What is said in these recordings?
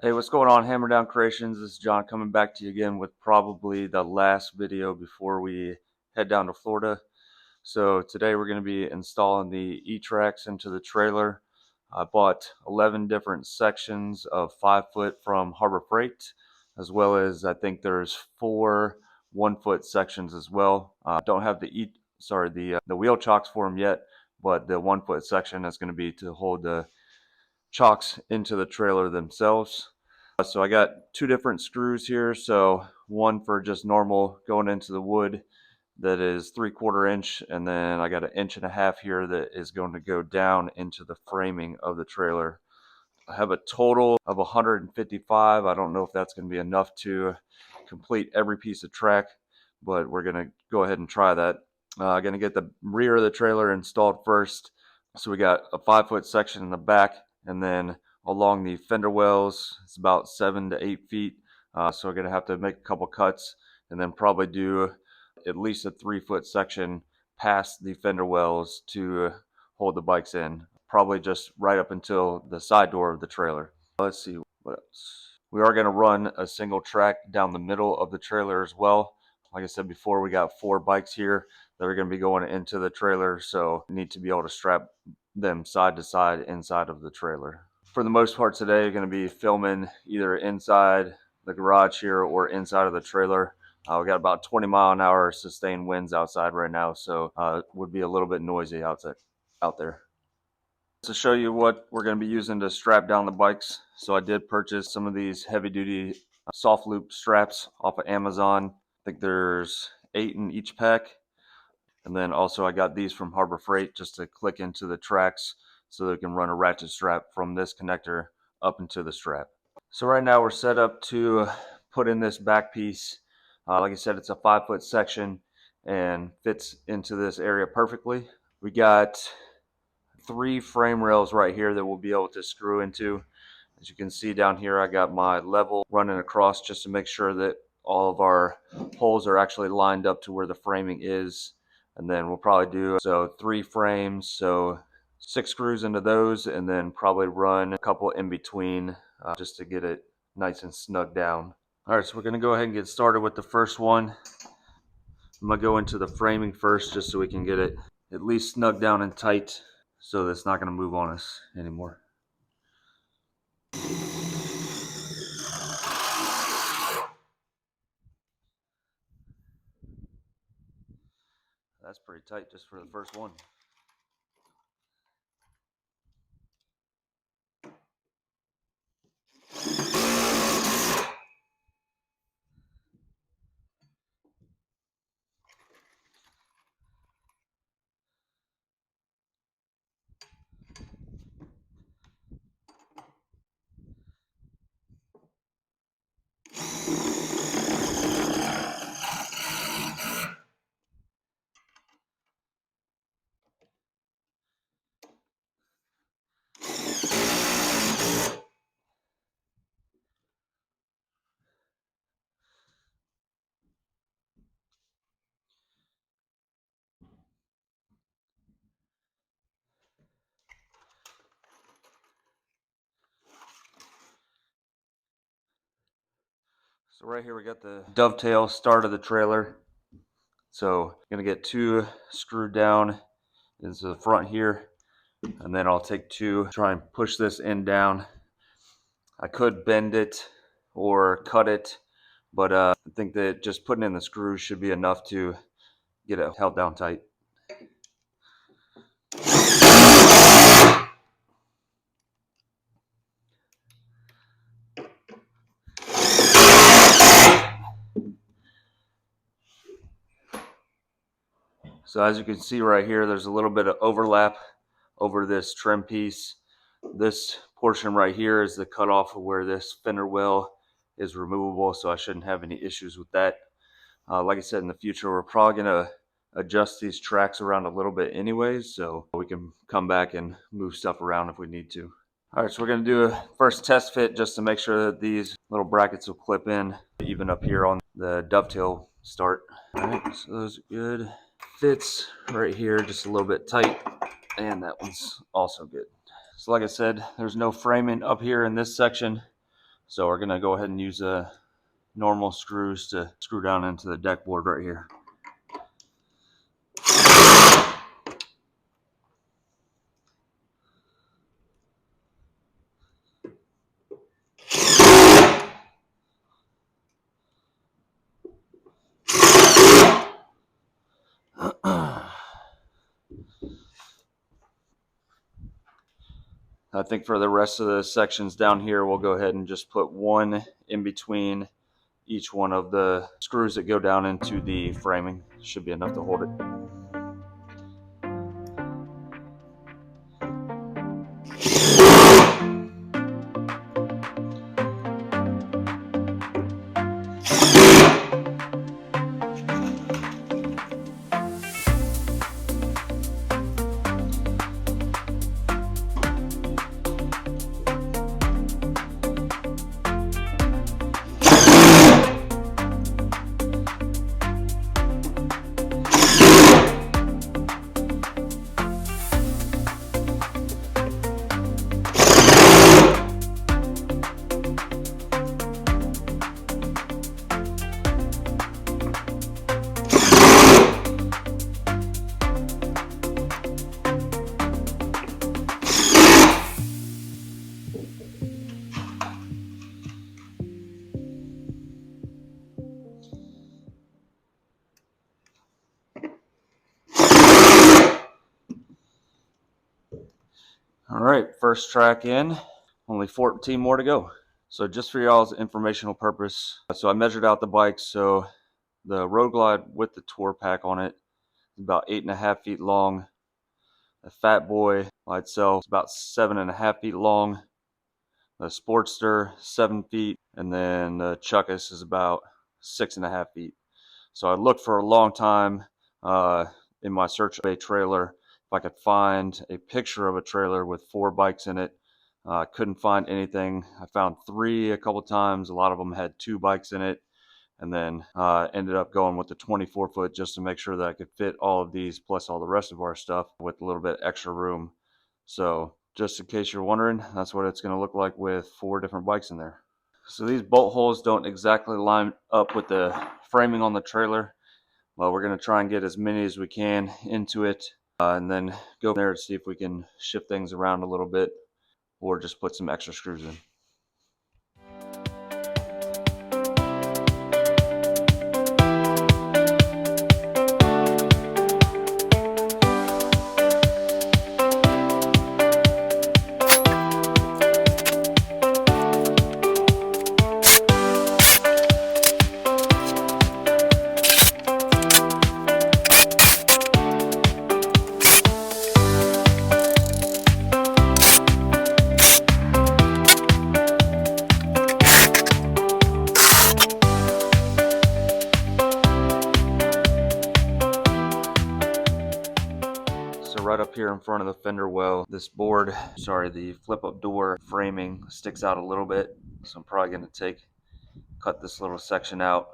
Hey, what's going on, Hammer Down Creations? This is John coming back to you again with probably the last video before we head down to Florida. So today we're going to be installing the E-Trax into the trailer. I bought 11 different sections of 5-foot from Harbor Freight, as well as I think there's 4 1-foot sections as well. Don't have the wheel chocks for them yet, but the 1-foot section is going to be to hold the chocks into the trailer themselves. So I got 2 different screws here. So one for just normal going into the wood that is 3/4 inch, and then I got 1.5 inch here that is going to go down into the framing of the trailer. I have a total of 155. I don't know if that's going to be enough to complete every piece of track, but we're going to go ahead and try that. Going to get the rear of the trailer installed first. So we got a 5-foot section in the back, and then along the fender wells, it's about 7 to 8 feet. So we're going to have to make a couple cuts, and then probably do at least a 3-foot section past the fender wells to hold the bikes in. Probably just right up until the side door of the trailer. Let's see what else. We are going to run a single track down the middle of the trailer as well. Like I said before, we got 4 bikes here that are going to be going into the trailer, so we need to be able to strap them side to side inside of the trailer. For the most part today, I'm going to be filming either inside the garage here or inside of the trailer. We got about 20-mile-an-hour sustained winds outside right now, so it would be a little bit noisy out there. To show you what we're going to be using to strap down the bikes, so I did purchase some of these heavy-duty soft loop straps off of Amazon. I think there's 8 in each pack. And then also I got these from Harbor Freight just to click into the tracks so they can run a ratchet strap from this connector up into the strap. So right now we're set up to put in this back piece. Like I said, it's a 5-foot section and fits into this area perfectly. We got 3 frame rails right here that we'll be able to screw into. As you can see down here, I got my level running across just to make sure that all of our holes are actually lined up to where the framing is. And then we'll probably do 3 frames, so 6 screws into those, and then probably run a couple in between just to get it nice and snug down. All right, so we're going to go ahead and get started with the first one. I'm going to go into the framing first just so we can get it at least snug down and tight so that it's not going to move on us anymore. That's pretty tight just for the first one. So right here we got the dovetail start of the trailer. So I'm gonna get 2 screwed down into the front here, and then I'll take 2, try and push this end down. I could bend it or cut it, but I think that just putting in the screws should be enough to get it held down tight. So as you can see right here, there's a little bit of overlap over this trim piece. This portion right here is the cutoff of where this fender well is removable, so I shouldn't have any issues with that. Like I said, in the future, we're probably going to adjust these tracks around a little bit anyways, so we can come back and move stuff around if we need to. All right, so we're going to do a first test fit just to make sure that these little brackets will clip in even up here on the dovetail start. All right, so those are good. Fits right here just a little bit tight, and that one's also good. So like I said, there's no framing up here in this section, So we're gonna go ahead and use normal screws to screw down into the deck board right here. I think for the rest of the sections down here, we'll go ahead and just put one in between each one of the screws that go down into the framing. Should be enough to hold it. All right, first track in, only 14 more to go. So just for y'all's informational purpose, so I measured out the bike. So the Road Glide with the tour pack on it is about 8.5 feet long. The Fat Boy by itself is about 7.5 feet long. The Sportster 7 feet, and then the Chuckus is about 6.5 feet. So I looked for a long time in my search of a trailer if I could find a picture of a trailer with 4 bikes in it. Couldn't find anything. I found 3 a couple times. A lot of them had 2 bikes in it, and then ended up going with the 24-foot just to make sure that I could fit all of these plus all the rest of our stuff with a little bit extra room. So just in case you're wondering, that's what it's going to look like with 4 different bikes in there. So these bolt holes don't exactly line up with the framing on the trailer. Well, we're going to try and get as many as we can into it and then go there to see if we can shift things around a little bit or just put some extra screws in. Right up here in front of the fender well, this board, the flip-up door framing sticks out a little bit, so I'm probably going to cut this little section out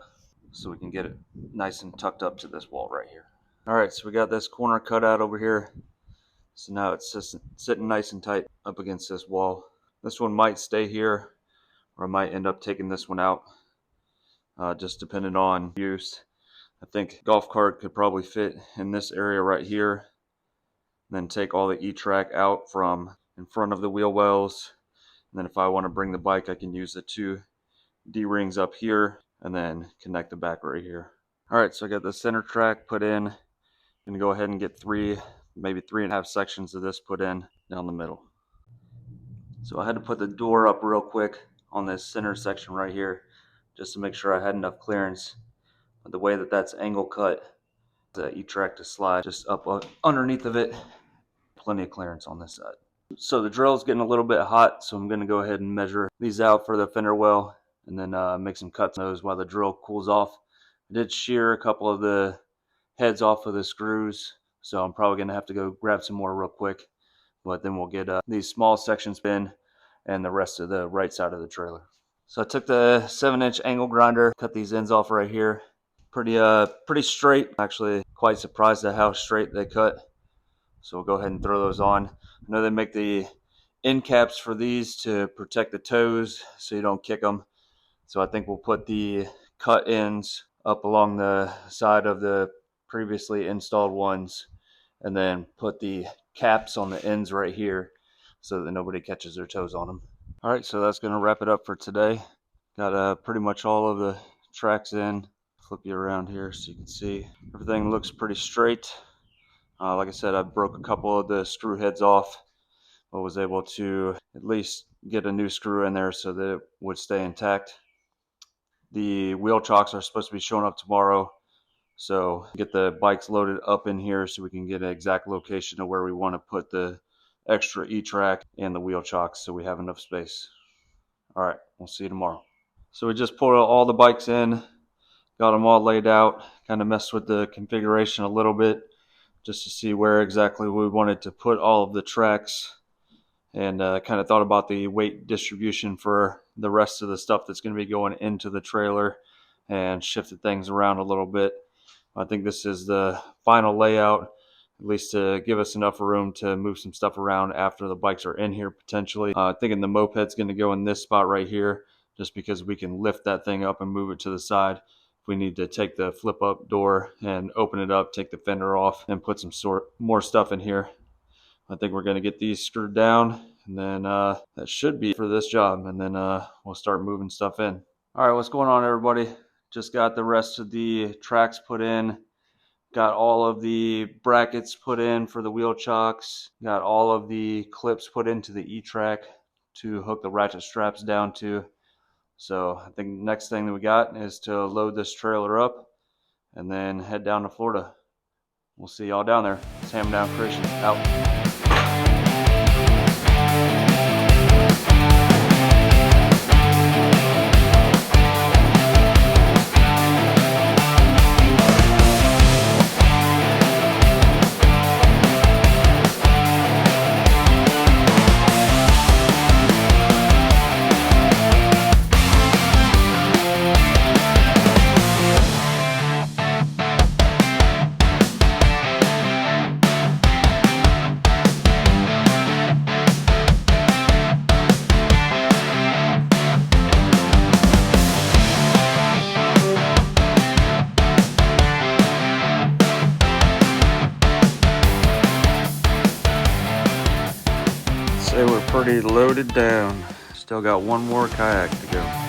so we can get it nice and tucked up to this wall right here. All right, so we got this corner cut out over here, so now it's just sitting nice and tight up against this wall. This one might stay here, or I might end up taking this one out, just depending on use. I think golf cart could probably fit in this area right here. Then take all the E-track out from in front of the wheel wells. And then if I want to bring the bike, I can use the 2 D-rings up here and then connect the back right here. All right, so I got the center track put in. I'm gonna go ahead and get 3, maybe 3.5 sections of this put in down the middle. So I had to put the door up real quick on this center section right here just to make sure I had enough clearance. But the way that that's angle cut, the E-track to slide just up underneath of it. Plenty of clearance on this side. So the drill's getting a little bit hot, so I'm going to go ahead and measure these out for the fender well and then make some cuts on those while the drill cools off. I did shear a couple of the heads off of the screws, so I'm probably going to have to go grab some more real quick, but then we'll get these small sections in and the rest of the right side of the trailer. So I took the 7-inch angle grinder, cut these ends off right here. Pretty straight. Actually quite surprised at how straight they cut. So we'll go ahead and throw those on. I know they make the end caps for these to protect the toes so you don't kick them. So I think we'll put the cut ends up along the side of the previously installed ones, and then put the caps on the ends right here so that nobody catches their toes on them. All right, so that's going to wrap it up for today. Got pretty much all of the tracks in. Flip you around here so you can see. Everything looks pretty straight. Like I said, I broke a couple of the screw heads off, but was able to at least get a new screw in there so that it would stay intact. The wheel chocks are supposed to be showing up tomorrow, so get the bikes loaded up in here so we can get an exact location of where we want to put the extra E-track and the wheel chocks so we have enough space. All right, we'll see you tomorrow. So we just pulled all the bikes in, got them all laid out, kind of messed with the configuration a little bit just to see where exactly we wanted to put all of the tracks, and kind of thought about the weight distribution for the rest of the stuff that's going to be going into the trailer and shifted things around a little bit. I think this is the final layout, at least to give us enough room to move some stuff around after the bikes are in here potentially. Thinking the moped's going to go in this spot right here just because we can lift that thing up and move it to the side. If we need to take the flip up door and open it up, take the fender off, and put some more stuff in here. I think we're going to get these screwed down, and then that should be for this job, and then we'll start moving stuff in. All right, what's going on, everybody? Just got the rest of the tracks put in, got all of the brackets put in for the wheel chocks, got all of the clips put into the E-track to hook the ratchet straps down to. So I think the next thing that we got is to load this trailer up and then head down to Florida. We'll see y'all down there. It's Hammer Down Creation out. Say we're pretty loaded down. Still got one more kayak to go.